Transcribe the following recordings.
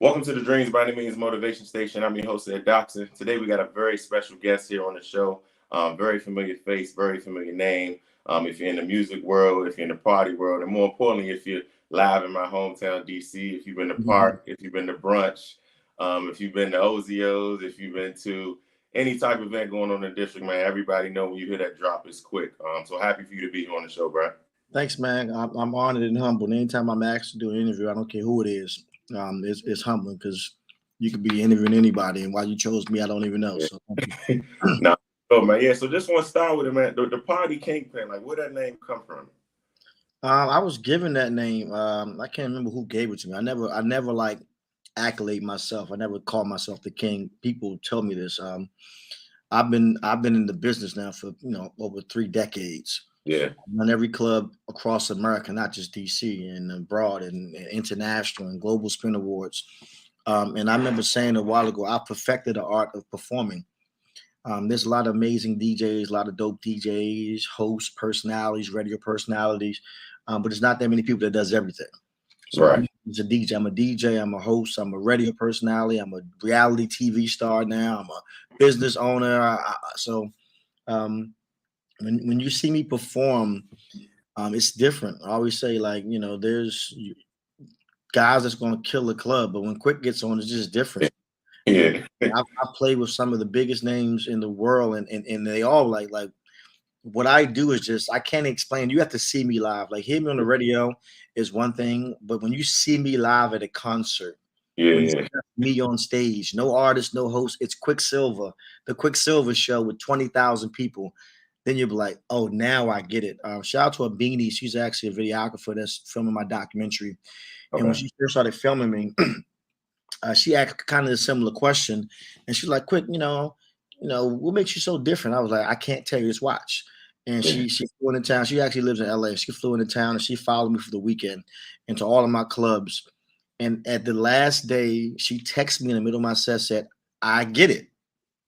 Welcome to the Dreams by Any Means Motivation Station. I'm your host, Ed Dobson. Today we got a very special guest here on the show. Very familiar face, very familiar name. If you're in the music world, if you're in the party world, and more importantly, if you're live in my hometown, DC, if you've been to park, if you've been to brunch, if you've been to OZOs, if you've been to any type of event going on in the district, man, everybody know when you hear that drop, it's quick. So happy for you to be here on the show, bro. Thanks, man. I'm honored and humbled. Anytime I'm asked to do an interview, I don't care who it is. It's humbling because you could be interviewing anybody, and why you chose me, I don't even know. So, no, oh man, yeah. So just want to start with it, man. The party Kingpin, like where that name come from? I was given that name. I can't remember who gave it to me. I never like accolade myself. I never call myself the king. People tell me this. I've been in the business now for over 3 decades. Yeah. I've done every club across America, not just DC and abroad and international and global spin awards. And I remember saying a while ago, I perfected the art of performing. There's a lot of amazing DJs, a lot of dope DJs, hosts, personalities, radio personalities, but there's not that many people that does everything. So right. I'm a DJ. I'm a DJ. I'm a host. I'm a radio personality. I'm a reality TV star now. I'm a business owner. When you see me perform, it's different. I always say, like, there's guys that's going to kill the club, but when Quick gets on, it's just different. Yeah. I play with some of the biggest names in the world, and they all like what I do is just, I can't explain. You have to see me live. Like, hear me on the radio is one thing, but when you see me live at a concert, yeah, me on stage, no artist, no host, it's Quicksilva, the Quicksilva show with 20,000 people. Then you'll be like, oh, now I get it. Shout out to a Beanie. She's actually a videographer that's filming my documentary. Okay. And when she first started filming me, she asked kind of a similar question. And she's like, Quick, what makes you so different? I was like, I can't tell you, just watch. And she flew into town. She actually lives in LA. She flew into town and she followed me for the weekend into all of my clubs. And at the last day, she texted me in the middle of my set, said, I get it.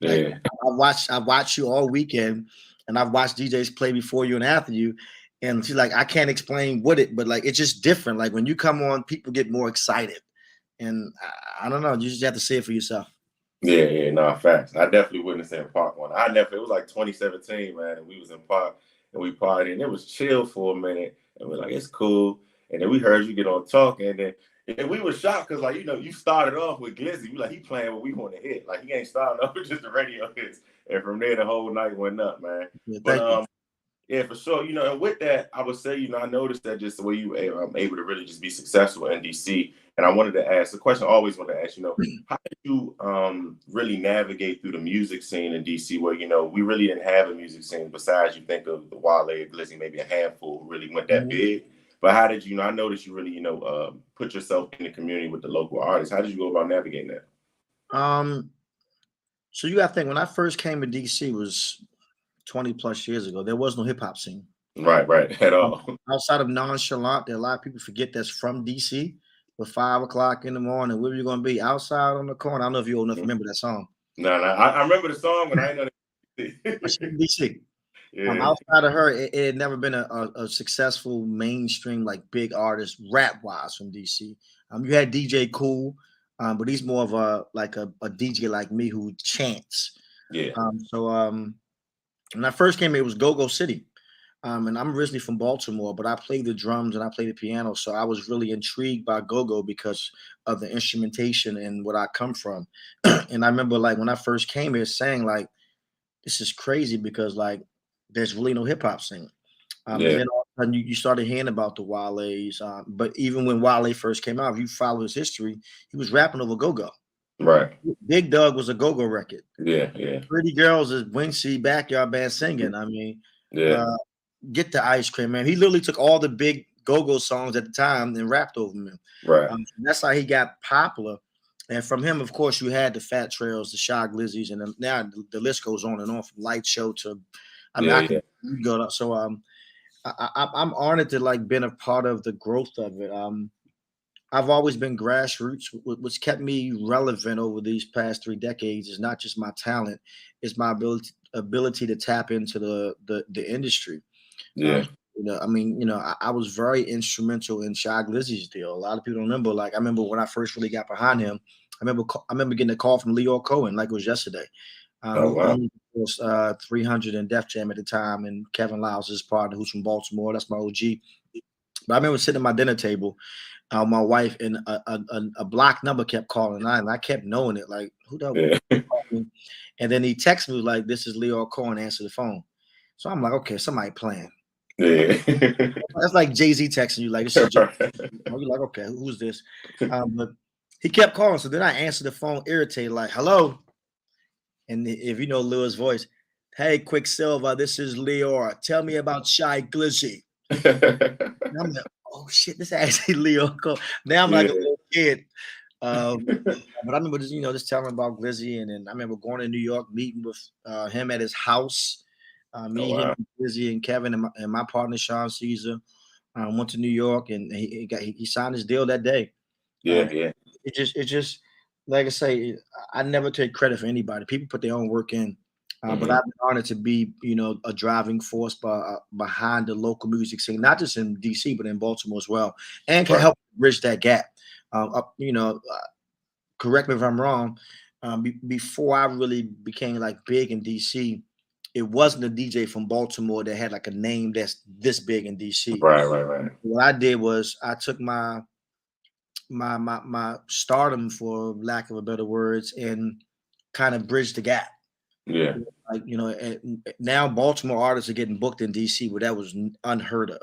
Yeah. Like, I watched you all weekend. And I've watched DJs play before you and after you. And she's like, I can't explain but like, it's just different. Like, when you come on, people get more excited. And I don't know, you just have to see it for yourself. Yeah, no, facts. I definitely witnessed it in Park one. It was like 2017, man, and we was in Park and we partied, and it was chill for a minute. And we're like, it's cool. And then we heard you get on talking, and we were shocked because, like, you started off with Glizzy. We like, he playing what we want to hit. Like, he ain't starting off with just the radio hits. And from there, the whole night went up, man. Yeah, yeah, for sure. And with that, I would say, I noticed that just the way you were able to really just be successful in DC. And I wanted to ask the question I always wanted to ask, how did you really navigate through the music scene in DC where, we really didn't have a music scene besides you think of the Wale, Glizzy, maybe a handful who really went that big. But how did you, I noticed you really, put yourself in the community with the local artists. How did you go about navigating that? So you got to think, when I first came to DC was 20 plus years ago, there was no hip hop scene. Right. At all. Outside of Nonchalant, there are a lot of people forget that's from DC. But 5 o'clock in the morning, where are you going to be? Outside on the corner. I don't know if you old enough to remember that song. No. I remember the song, but I ain't know DC. Outside of her, it had never been a successful mainstream, like, big artist rap wise from DC. You had DJ Cool, but he's more of a DJ like me who chants. Yeah. When I first came here, it was Go-Go City. And I'm originally from Baltimore, but I play the drums and I play the piano. So I was really intrigued by go-go because of the instrumentation and what I come from. And I remember, like, when I first came here saying, like, this is crazy because, like, there's really no hip hop scene. And then all of a sudden you started hearing about the Wale's. But even when Wale first came out, if you follow his history, he was rapping over go-go. Right. Big Doug was a go-go record. Yeah. Pretty Girls is Wincy Backyard Band singing. I mean, Get the Ice Cream, man. He literally took all the big go-go songs at the time and rapped over them. Right. That's how he got popular. And from him, of course, you had the Fat Trails, the Shy Glizzies, and now the list goes on and on, from Light Show to, I can go up. So I'm honored to, like, been a part of the growth of it. I've always been grassroots. What's kept me relevant over these past 3 decades is not just my talent, it's my ability to tap into the industry. Yeah. I mean, I was very instrumental in Shy Glizzy's deal. A lot of people don't remember. Like, I remember when I first really got behind him. I remember getting a call from Leo Cohen like it was yesterday. Oh wow. He was 300 in Def Jam at the time, and Kevin Lyles, his partner, who's from Baltimore. That's my OG. But I remember sitting at my dinner table, my wife, and a block number kept calling, and I kept knowing it. Like, who the Yeah. hell? And then he texted me like, "This is Leo Cohen. Answer the phone." So I'm like, okay, somebody playing. Yeah. That's like Jay-Z texting you, like, this is Jay-Z. You're like, okay, who's this? But he kept calling. So then I answered the phone, irritated, like, hello. And if you know Leo's voice, hey, Quicksilva, this is Leo. Tell me about Shy Glizzy. And I'm like, oh shit, this is actually Leo Cohen. Now I'm like a little kid. But I remember just telling him about Glizzy, and then I remember going to New York, meeting with him at his house. Me, Oh, him, wow. Glizzy, and Kevin, and my partner Sean Caesar went to New York, and he signed his deal that day. Yeah, yeah. It just like I say, I never take credit for anybody. People put their own work in. But I've been honored to be, a driving force behind the local music scene, not just in DC, but in Baltimore as well, and can help bridge that gap. Correct me if I'm wrong. Before I really became like big in DC, it wasn't a DJ from Baltimore that had like a name that's this big in DC. Right. What I did was I took my stardom, for lack of a better words, and kind of bridged the gap. Yeah. Like, now Baltimore artists are getting booked in DC, where that was unheard of.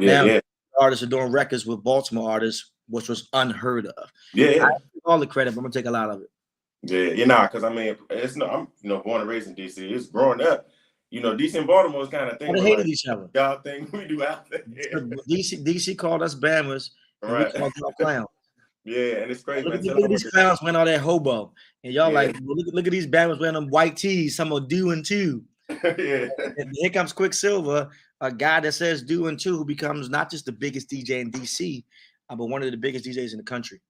Now Yeah. artists are doing records with Baltimore artists, which was unheard of. Yeah. I take all the credit, but I'm gonna take a lot of it. Yeah, because I mean, I'm born and raised in DC. It's growing up, DC and Baltimore is kind of thing, They but hated like each other. y'all thing we do out there. DC called us Bammers, and we Right. called y'all clowns. Yeah, and it's crazy, Look, man. look, Tell look them at what these clowns wearing all that hobo, and y'all yeah. like, look at these Bammers wearing them white tees. Some are doing too. Yeah. And here comes Quicksilva, a guy that says doing too, who becomes not just the biggest DJ in DC, but one of the biggest DJs in the country.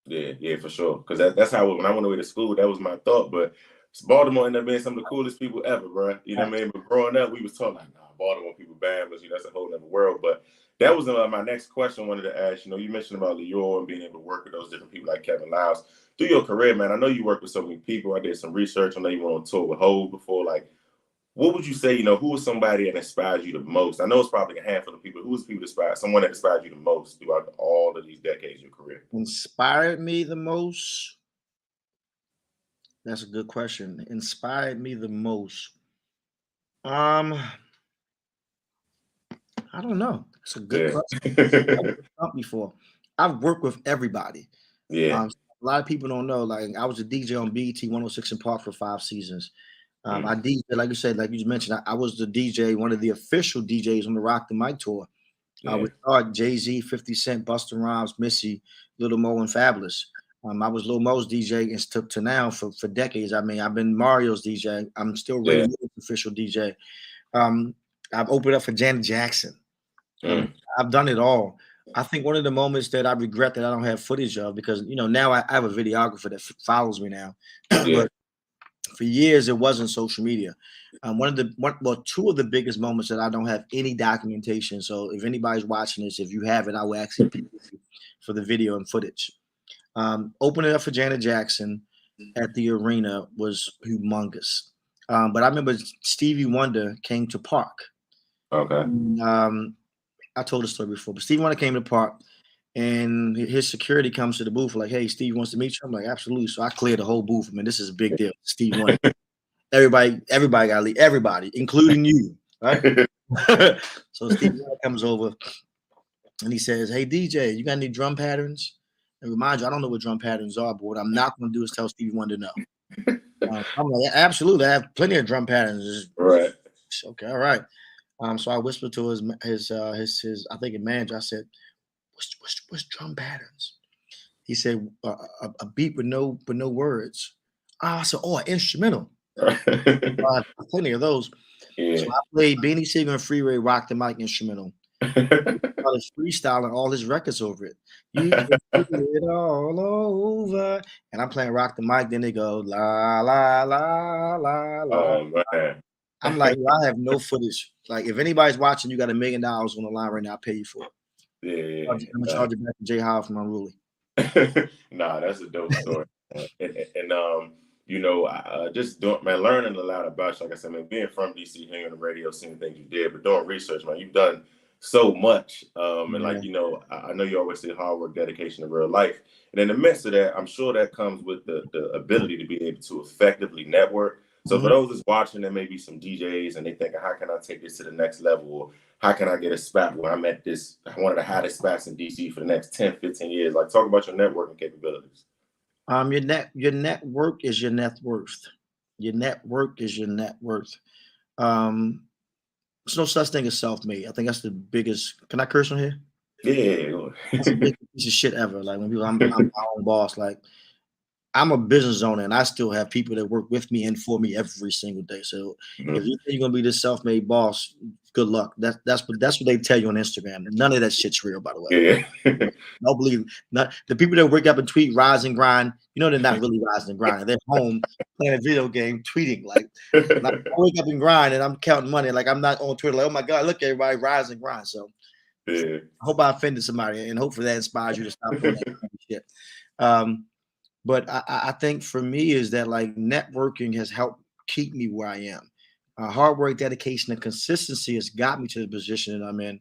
Yeah, for sure. Because that's how when I went away to school, that was my thought. But Baltimore ended up being some of the coolest people ever, bro. You know what I mean? But growing up, we was talking like, nah, Baltimore people, Bama's, that's a whole other world. But that was my next question I wanted to ask. You mentioned about Leo and being able to work with those different people like Kevin Lyles. Through your career, man, I know you work with so many people. I did some research. I know you went on tour with Hov before. Like, what would you say, who was somebody that inspired you the most? I know it's probably a handful of people. Who was people that inspired, someone that inspired you the most throughout all of these decades of your career? Inspired me the most? That's a good question. Inspired me the most? I don't know. It's a good question. I've been before. I've worked with everybody. Yeah. A lot of people don't know. Like, I was a DJ on BET 106 in Park for 5 seasons. I DJ, like you said, like you mentioned, I was the DJ, one of the official DJs on the Rock the Mic tour. We started Jay-Z, 50 Cent, Busta Rhymes, Missy, Lil Mo, and Fabulous. I was Lil Mo's DJ and to now for decades. I mean, I've been Mario's DJ. I'm still Ray Lewis' official DJ. I've opened up for Janet Jackson. I've done it all. I think one of the moments that I regret that I don't have footage of, because now I have a videographer that follows me now, but for years it wasn't social media. Two of the biggest moments that I don't have any documentation. So if anybody's watching this, if you have it, I will actually pay you for the video and footage. Opening up for Janet Jackson at the arena was humongous. But I remember Stevie Wonder came to Park. Okay. I told the story before, but Stevie Wonder came to Park, and his security comes to the booth like, "Hey, Steve wants to meet you." I'm like, "Absolutely." So I cleared the whole booth. I mean, this is a big deal. Steve Wonder. Everybody got to leave. Everybody, including you, right? So Steve Wonder comes over, and he says, "Hey, DJ, you got any drum patterns?" And remind you, I don't know what drum patterns are, but what I'm not going to do is tell Stevie Wonder no. I'm like, "Absolutely, I have plenty of drum patterns." Right. Okay, all right. So I whispered to his I think a manager. I said, "What's drum patterns?" He said, "A beat with no words." I said, "Oh, an instrumental." Plenty of those. So I played Beanie Sigel and Freeway Rock the Mic instrumental. I was freestyling all his records over it. You can do it all over. And I'm playing Rock the Mic. Then they go, la, la, la, la, la. Oh, man. I'm like, I have no footage. Like, if anybody's watching, you got $1 million on the line right now, I'll pay you for it. Yeah, I'm gonna charge it back to Jay Howard from Unruly. nah, that's a dope story. You know, just doing, man, learning a lot about you. Like I said, man, being from DC, hearing on the radio, seeing things you did, but doing research, man, you've done so much. And like, you know, I know you always say hard work, dedication to real life. And in the midst of that, I'm sure that comes with the ability to be able to effectively network. So for those that's watching, there may be some DJs and they think, how can I take this to the next level? Or how can I get a spot where I'm at this, one of the hottest spots in DC for the next 10, 15 years? Like, talk about your networking capabilities. Your network is your net worth. Your network is your net worth. Um, there's no such thing as self-made. I think that's the biggest. Can I curse on here? Yeah. That's the biggest piece of shit ever. Like when people, I'm my own boss. Like I'm a business owner, and I still have people that work with me and for me every single day. So if you think you're gonna be this self-made boss, good luck. That's what they tell you on Instagram. None of that shit's real, by the way. Yeah. Don't believe not the people that wake up and tweet rise and grind. You know they're not really rising and grinding. They're home playing a video game, tweeting like I wake up and grind and I'm counting money. Like I'm not on Twitter. Like, oh my God, look everybody rise and grind. So Yeah. I hope I offended somebody, and hopefully that inspires you to stop doing that kind of shit. But I think for me is that like networking has helped keep me where I am. Hard work, dedication, and consistency has got me to the position that I'm in.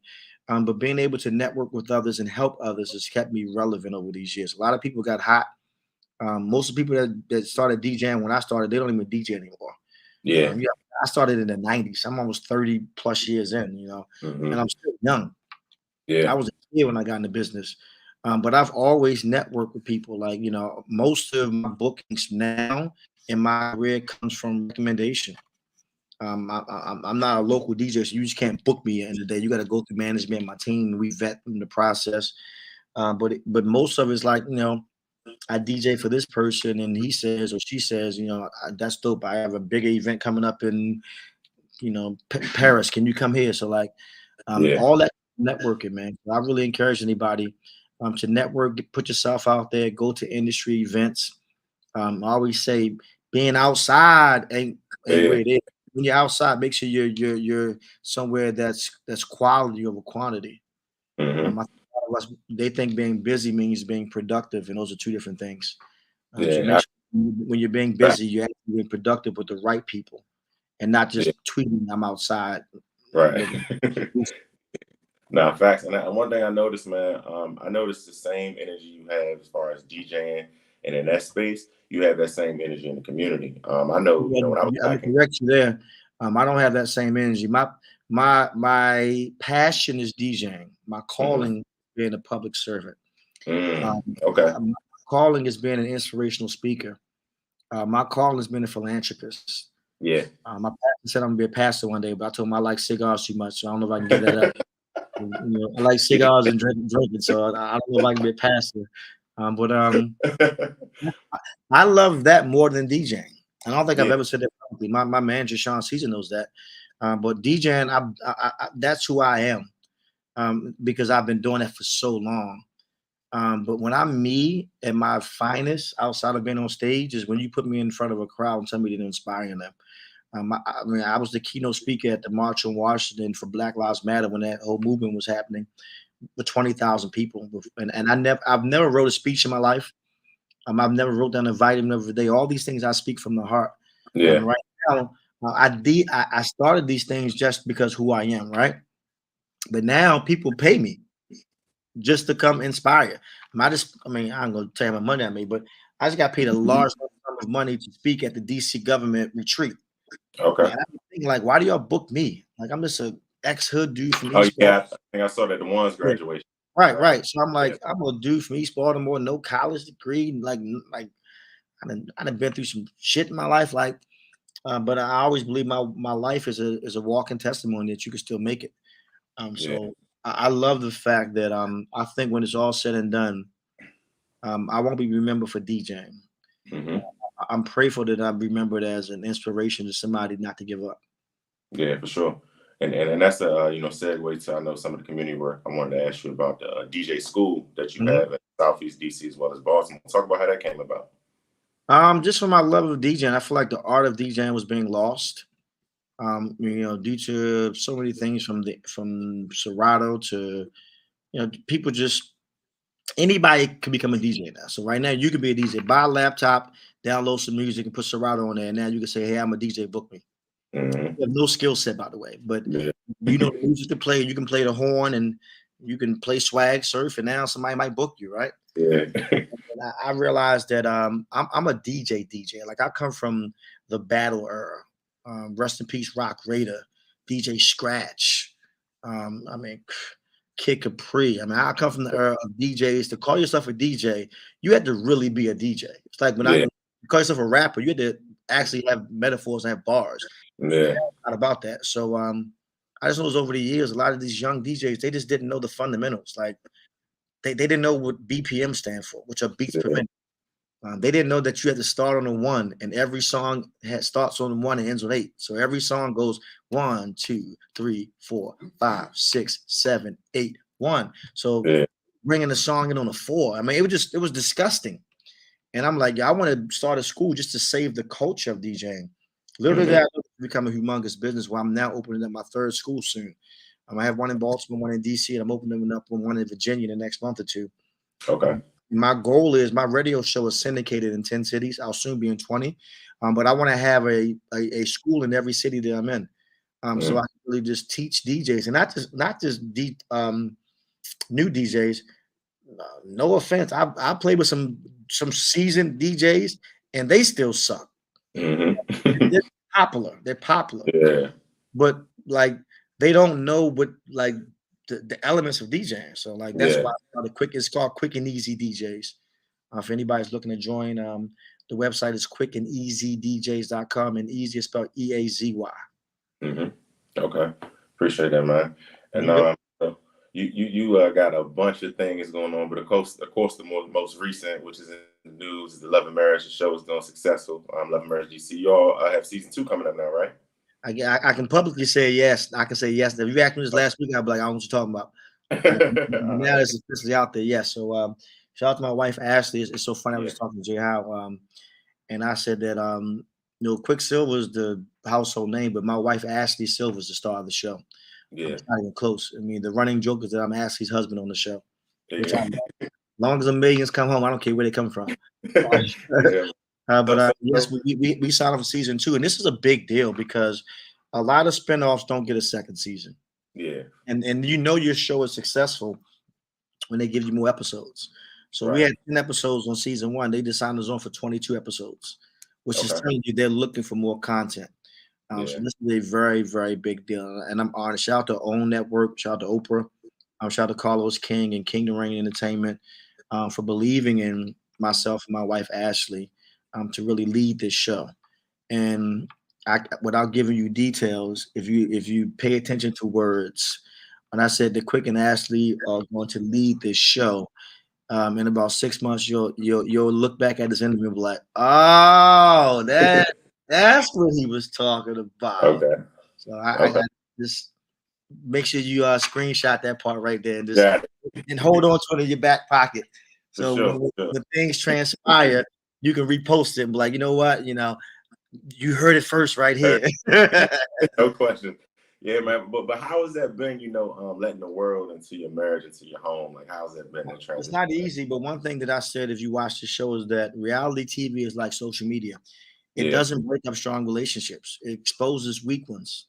But being able to network with others and help others has kept me relevant over these years. A lot of people got hot. Most of the people that started DJing when I started, they don't even DJ anymore. Yeah. Yeah, I started in the 90s. I'm almost 30 plus years in, you know, and I'm still young. Yeah. I was a kid when I got into business. But I've always networked with people. Like, you know, most of my bookings now in my career comes from recommendation. I'm not a local DJ, so you just can't book me in the day. You got to go through management, my team. We vet in the process. But most of it's like, you know, I DJ for this person, and he says or she says, you know, that's dope. I have a bigger event coming up in, you know, Paris. Can you come here? So like, all that networking, man. I really encourage anybody to network, put yourself out there, go to industry events. I always say being outside ain't where it is. When you're outside, make sure you're somewhere that's quality over quantity. I think a lot of us, they think being busy means being productive, and those are two different things. So make sure when you're being busy, you're actually being productive with the right people, and not just tweeting I'm outside. Right. Nah, facts. And one thing I noticed, man, I noticed the same energy you have as far as DJing, and in that space, you have that same energy in the community. I know, you know, when I was I'm back in, correct you there. I don't have that same energy. My passion is DJing. My calling is being a public servant. okay. My calling is being an inspirational speaker. My calling has been a philanthropist. Yeah. My pastor said I'm gonna be a pastor one day, but I told him I like cigars too much, so I don't know if I can give that up. You know, I like cigars and drinking, so I don't know if I can be a pastor. But I love that more than DJing. I don't think I've ever said that publicly. My manager Sean Caesar knows that. But DJing, that's who I am, because I've been doing that for so long. But when I'm me at my finest, outside of being on stage, is when you put me in front of a crowd and tell me to inspire them. I mean, I was the keynote speaker at the March in Washington for Black Lives Matter when that whole movement was happening with 20,000 people. And I've never wrote a speech in my life. I've never wrote down a vitamin of the day. All these things I speak from the heart. Yeah. Right now, I started these things just because who I am, right? But now people pay me just to come inspire. I mean, I'm gonna tell you how much money I made, but I just got paid a large sum of money to speak at the DC government retreat. Okay. And I'm thinking, like, why do y'all book me? Like, I'm just a ex-hood dude from Oh East yeah, Baltimore. I think I saw that the one's graduation. Right. So I'm like, I'm a dude from East Baltimore, no college degree. Like I done been through some shit in my life. Like, but I always believe my life is a walking testimony that you can still make it. So I love the fact that I think when it's all said and done, I won't be remembered for DJing. I'm grateful that I'm remembered as an inspiration to somebody not to give up. Yeah, for sure. And that's a you know, segue to, I know, some of the community work. I wanted to ask you about the DJ school that you have in Southeast DC as well as Baltimore. Talk about how that came about. Just for my love of DJing, I feel like the art of DJing was being lost. Due to so many things from Serato to people just anybody can become a DJ now. So right now you can be a DJ. Buy a laptop, download some music, and put Serato on there. And now you can say, "Hey, I'm a DJ. Book me." Mm-hmm. You have no skill set, by the way, but Yeah. you know the music to play. You can play the horn, and you can play swag surf, and now somebody might book you, right? Yeah. And I realized that I'm a DJ. Like I come from the battle era. Rest in peace, Rock Raider, DJ Scratch. I mean, Kid Capri. I mean, I come from the era of DJs. To call yourself a DJ, you had to really be a DJ. It's like when Yeah. you call yourself a rapper, you had to actually have metaphors and have bars. Yeah. Not about that. So I just noticed over the years, a lot of these young DJs, they just didn't know the fundamentals. Like they didn't know what BPM stand for, which are beats per Yeah. minute. They didn't know that you had to start on a one, and every song starts on one and ends on eight. So every song goes 1, 2, 3, 4, 5, 6, 7, 8, 1. So Yeah. bringing the song in on a four, I mean, it was disgusting. And I'm like, yeah, I want to start a school just to save the culture of DJing. Literally, Mm-hmm. that become a humongous business. Where I'm now opening up my third school soon. I have one in Baltimore, one in DC, and I'm opening up one in Virginia the next month or two. Okay. My goal is my radio show is syndicated in 10 cities. I'll soon be in 20. But I want to have a school in every city that I'm in. So Mm-hmm. I can really just teach DJs and not just new DJs. No offense. I play with some seasoned DJs and they still suck. Mm-hmm. They're popular. They're popular. Yeah. But like they don't know what like the elements of DJing. So like that's Yeah. why it's called Quick and Easy DJs. If anybody's looking to join, the website is quickandeasydjs.com, and easy is spelled EAZY. Mm-hmm. Okay. Appreciate that, man. And You good? so you got a bunch of things going on, but of course, the most recent, which is in the news, is the Love and Marriage. The show is doing successful. Love and Marriage DC. Y'all have season 2 coming up now, right? I can publicly say yes. I can say yes. If you asked me this last week, I'd be like, I don't know what you're talking about. All Now right. it's officially out there. Yes. So shout out to my wife Ashley. It's so funny. I was Yeah. just talking to Jay Howe, and I said that Quicksilva is the household name, but my wife Ashley Silva is the star of the show. Yeah. It's not even close. I mean, the running joke is that I'm Ashley's husband on the show, which I Yeah. love. As long as the millions come home, I don't care where they come from. Yeah. Yes, we signed up for season 2, and this is a big deal because a lot of spinoffs don't get a second season, Yeah. and your show is successful when they give you more episodes. So we Right. had 10 episodes on season 1. They just signed us on for 22 episodes, which is Okay. telling you they're looking for more content. So Yeah. this is a very, very big deal, and I'm honored. Shout out to OWN Network, shout out to Oprah, shout out to Carlos King and Kingdom Reign Entertainment for believing in myself and my wife Ashley to really lead this show. And without giving you details, if you pay attention to words, when I said that Quick and Ashley are going to lead this show, in about 6 months, you'll look back at this interview and be like, oh, that's what he was talking about. Okay. So Okay. I just make sure you screenshot that part right there and just Yeah. and hold on to it in your back pocket. For So sure. when things transpire, you can repost it and be like, you know what, you heard it first right here. No question. Yeah, man. But how has that been? Letting the world into your marriage, into your home. Like, how's that been in It's transition? not easy, but one thing that I said, if you watch the show, is that reality TV is like social media. It Yeah. doesn't break up strong relationships. It exposes weak ones.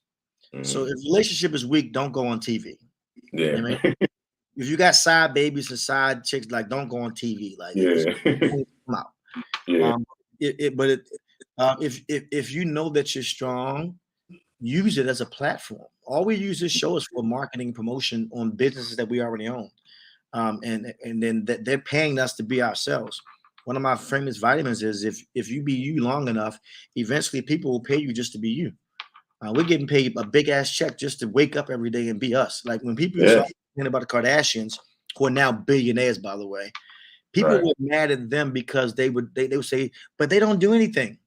So Mm-hmm. if relationship is weak, don't go on TV. You know Yeah. what I mean? If you got side babies and side chicks, like don't go on TV. Like it's Yeah. come out. Yeah. Um, if you know that you're strong, use it as a platform. All we use this show is for marketing promotion on businesses that we already own. And then they're paying us to be ourselves. One of my famous vitamins is if you be you long enough, eventually people will pay you just to be you. We're getting paid a big ass check just to wake up every day and be us. Like when people used to Yeah. talk about the Kardashians, who are now billionaires, by the way, people Right. were mad at them because they would say, but they don't do anything.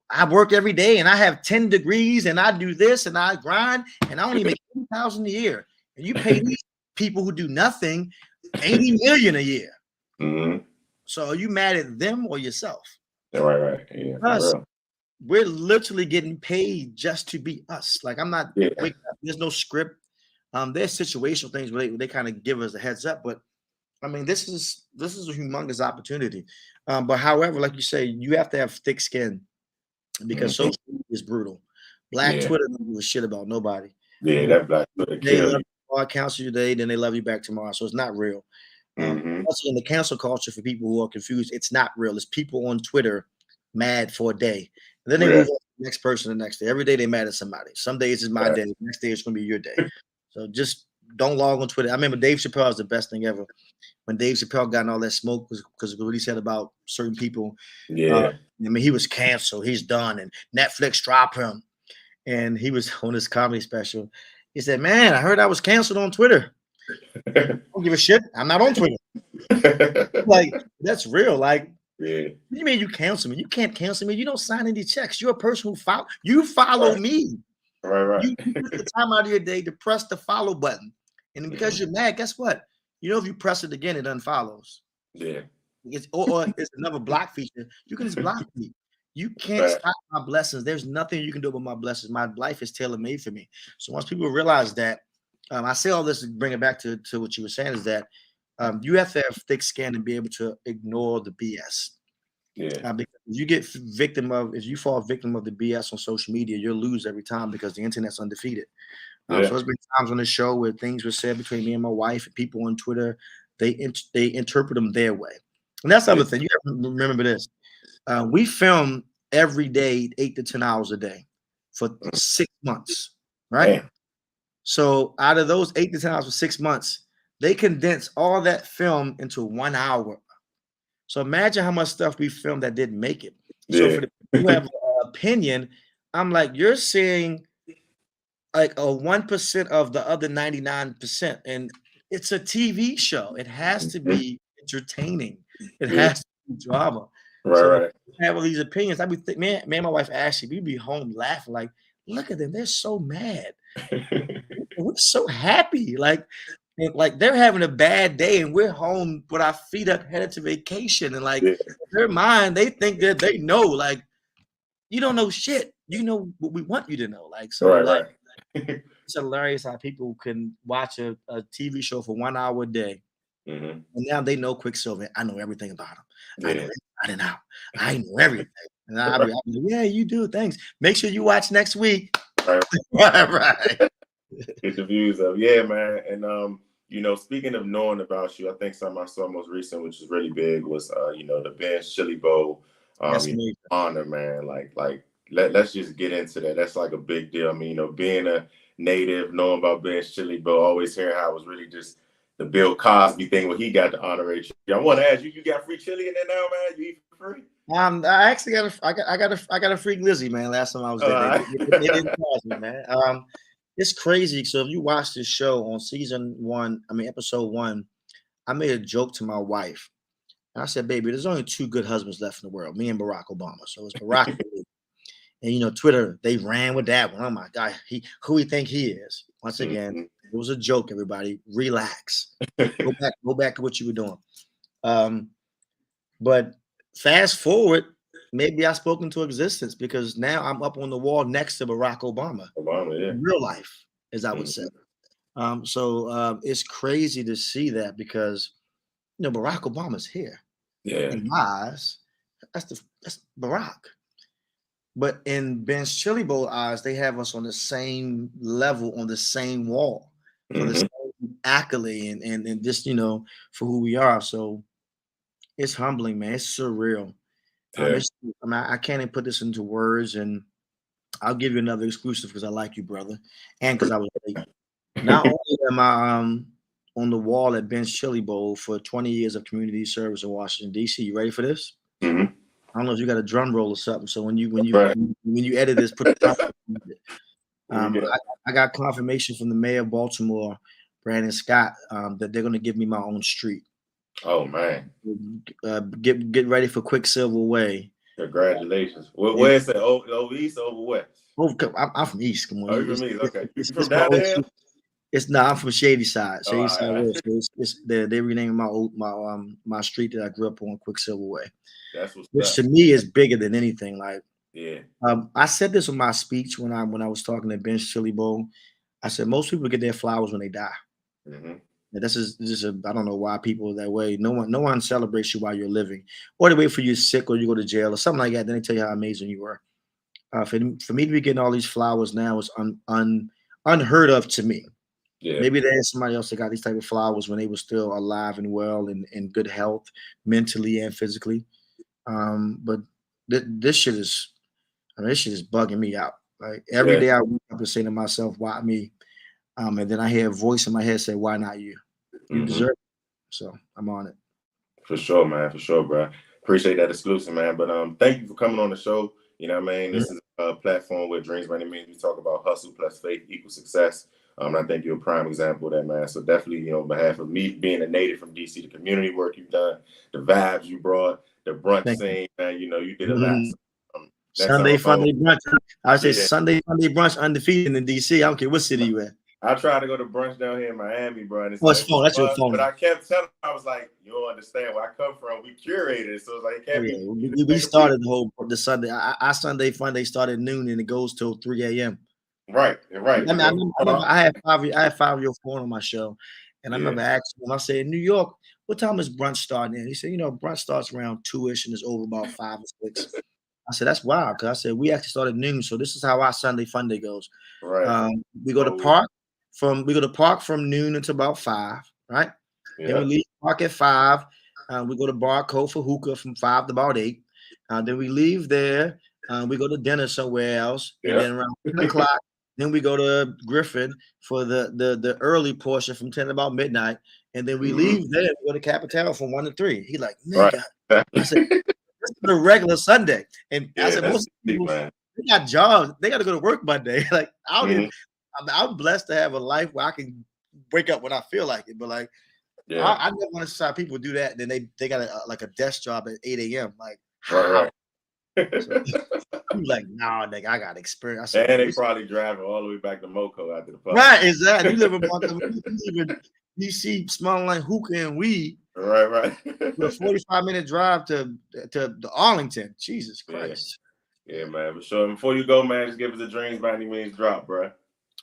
I work every day and I have 10 degrees and I do this and I grind and I only make 80,000 a year. And you pay these people who do nothing 80 million a year. Mm-hmm. So are you mad at them or yourself? Right. Yeah. For Us. real. we're literally getting paid just to be us. Like I'm not Yeah. waking up, there's no script. There's situational things where they kind of give us a heads up, but I mean, this is a humongous opportunity. But however, like you say, you have to have thick skin because Mhm. social media is brutal. Black Yeah. Twitter don't give a shit about nobody. Yeah. You That black Twitter they kill love you. you, I cancel you today, then they love you back tomorrow. So it's not real. Hmm. Also in the cancel culture for people who are confused, it's not real. It's people on Twitter mad for a day. And then they Yeah. move on to the next person the next day. Every day they mad at somebody. Some days is my Right. day. The next day it's gonna be your day. So just don't log on Twitter. I remember Dave Chappelle is the best thing ever. When Dave Chappelle got in all that smoke because of what he said about certain people. Yeah. I mean, he was canceled. He's done, and Netflix dropped him. And he was on his comedy special. He said, "Man, I heard I was canceled on Twitter. I don't give a shit. I'm not on Twitter." Like that's real. Like, Yeah. what do you mean you cancel me? You can't cancel me. You don't sign any checks. You're a person who follow. You follow Right. me. Right. Right. You took the time out of your day to press the follow button, and because Mhm. you're mad, guess what? You know, if you press it again, it unfollows. Yeah. Or it's another block feature. You can just block me. You can't Right. stop my blessings. There's nothing you can do about my blessings. My life is tailor made for me. So once people realize that, I say all this to bring it back to what you were saying is that you have to have thick skin and be able to ignore the BS. Yeah. Because if you fall victim of the BS on social media, you'll lose every time because the internet's undefeated. So Yeah. there's been times on the show where things were said between me and my wife and people on Twitter, they interpret them their way. And that's the Yeah. other thing. You have to remember this. We film every day, 8 to 10 hours a day for 6 months, right? Damn. So out of those 8 to 10 hours for 6 months, they condense all that film into 1 hour. So imagine how much stuff we filmed that didn't make it. So Yeah. for the people who have an opinion, I'm like, you're seeing like a 1% of the other 99%. And it's a TV show. It has to Mhm. be entertaining. It Yeah. has to be drama. Right. So Right. I have all these opinions. I be me and my wife Ashley, we'd be home laughing, like, look at them, they're so mad. We're so happy. Like they're having a bad day and we're home with our feet up headed to vacation. And like Yeah. in their mind, they think that they know, like, you don't know shit. You know what we want you to know. Like, so Right. like Right. it's hilarious how people can watch a TV show for 1 hour a day. Hmm. And now they know Quicksilver. I know everything about him. I know Yeah. inside and out. I know everything. And I'll Right. be like, yeah, you do. Thanks. Make sure you watch next week. Right. Right. Get the views up. Yeah, man. And speaking of knowing about you, I think something I saw most recent, which is really big, was the Ben's Chili Bowl That's me. honor, man. Let's just get into that. That's like a big deal. I mean, being a native, knowing about Ben's Chili Bowl, always hearing how it was really just the Bill Cosby thing where he got the honorary. I want to ask you, you got free chili in there now, man? You eat for free? I actually got a free glizzy, man. Last time I was there, they didn't charge me, man. It's crazy. So if you watch this show on season one, I mean episode one, I made a joke to my wife. And I said, baby, there's only two good husbands left in the world, me and Barack Obama. So it's Barack and me. And Twitter, they ran with that one. Oh my God, who he think he is? Once again, Mhm. it was a joke, everybody. Relax. Go back to what you were doing. But fast forward, maybe I spoke into existence because now I'm up on the wall next to Barack Obama Obama, yeah. in real life, as I would say. Mhm. So it's crazy to see that because Barack Obama's here. Yeah. In my eyes, that's Barack. But in Ben's Chili Bowl eyes, they have us on the same level, on the same wall, for the Mhm. same accolade and just for who we are. So it's humbling, man. It's surreal. Yeah. I can't even put this into words, and I'll give you another exclusive because I like you, brother, and because I was late. Not only am I on the wall at Ben's Chili Bowl for 20 years of community service in Washington D.C. You ready for this? Mhm. I don't know if you got a drum roll or something. So when you Right. edit this, put the We got I got confirmation from the mayor of Baltimore, Brandon Scott, that they're going to give me my own street. Oh man. Get ready for Quicksilva Way. Congratulations. And Where's that? Over east or over west? I'm from East. Come on, Oh, you from East? Okay. You from it's my down old there? street. I'm from Shady Side, Oh, all Shady right, Side all Road. right. So they renaming my street that I grew up on, Quicksilva Way, That's what's which up. to me is bigger than anything. Like Yeah. I said this in my speech when I was talking at Ben's Chili Bowl. I said most people get their flowers when they die. Mm-hmm. And this is I don't know why people are that way. No one celebrates you while you're living, or they wait for you sick or you go to jail or something like that. Then they tell you how amazing you were. For me to be getting all these flowers now is unheard of to me. Yeah. Maybe there's somebody else that got these type of flowers when they were still alive and well and in good health, mentally and physically. But this shit is, I mean, this shit is bugging me out. Like every Yeah. day I wake up and say to myself, "Why me?" And then I hear a voice in my head say, "Why not you? You Mm-hmm. deserve it." So I'm on it. For sure, man. For sure, bro. Appreciate that exclusive, man. But thank you for coming on the show. You know what I mean? Mhm. This is a platform where Dreams by Any Means we talk about hustle plus faith equals success. I think you're a prime example of that, man. So definitely, on behalf of me being a native from DC, the community work you've done, the vibes you brought, the brunch Thank you. scene, man, you did a lot. Mhm. So, that's Sunday all alone. Funday brunch. I say Yeah. Sunday Funday brunch undefeated in DC. I don't care what city you at. I tried to go to brunch down here in Miami, bro, and it's Oh, it's like, phone. That's your but phone. I kept telling him, I was like, you don't understand where I come from. We curated it, so it's like it Oh can't yeah, be we started the Sunday. I Sunday Funday started noon and it goes till 3 a.m. right, I right. mean, We go I remember I had 5 year phone on my show, and I yeah, remember asking him. I said, "In New York, what time is brunch starting?" And he said, "Brunch starts around 2ish and it's over about 5 or 6." I said, "That's wild," because I said we actually started noon, so this is how our Sunday Funday goes. right. We go to Oh, park from noon until about 5, right? Then we yeah. leave park at 5. We go to Bar Cove for hookah from 5 to about 8. Then we leave there. We go to dinner somewhere else, and Yeah. then around 10 o'clock, then we go to Griffin for the early portion from 10 to about midnight, and then we Hmm. leave there. We go to Capital from 1 to 3. He like, Right. nigga. I said, this is the regular Sunday, and I Yeah, said that's most deep, people man. they got jobs. They got to go to work Monday. Like I don't even. Hmm. I'm blessed to have a life where I can wake up when I feel like it. But like Yeah. I never want to see how people do that. And then they got like a desk job at 8 a.m. Like how? Right, So right. he was like, nah, nigga, I got experience. I said, And man, they probably driving all the way back to Moco after the party. right, exactly. You live in Montgomery, you live in DC, smelling like hookah and weed Right, right. with a 45-minute drive to Arlington. Jesus Yeah, Christ. yeah, man. For sure. Before you go, man, just give us a Dreams by Any Means drop, bro.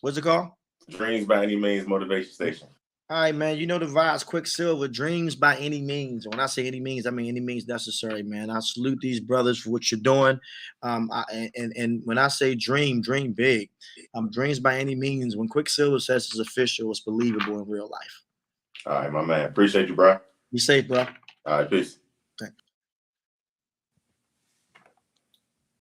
What's it called? Dreams by Any Means motivation station. All right, man. You know the vibes. Quicksilver, dreams by any means. When I say any means, I mean any means necessary, man. I salute these brothers for what you're doing. And when I say dream, dream big. Dreams by any means. When Quicksilver says it's official, it's believable in real life. All right, my man. Appreciate you, bro. Be safe, bro. All right, peace.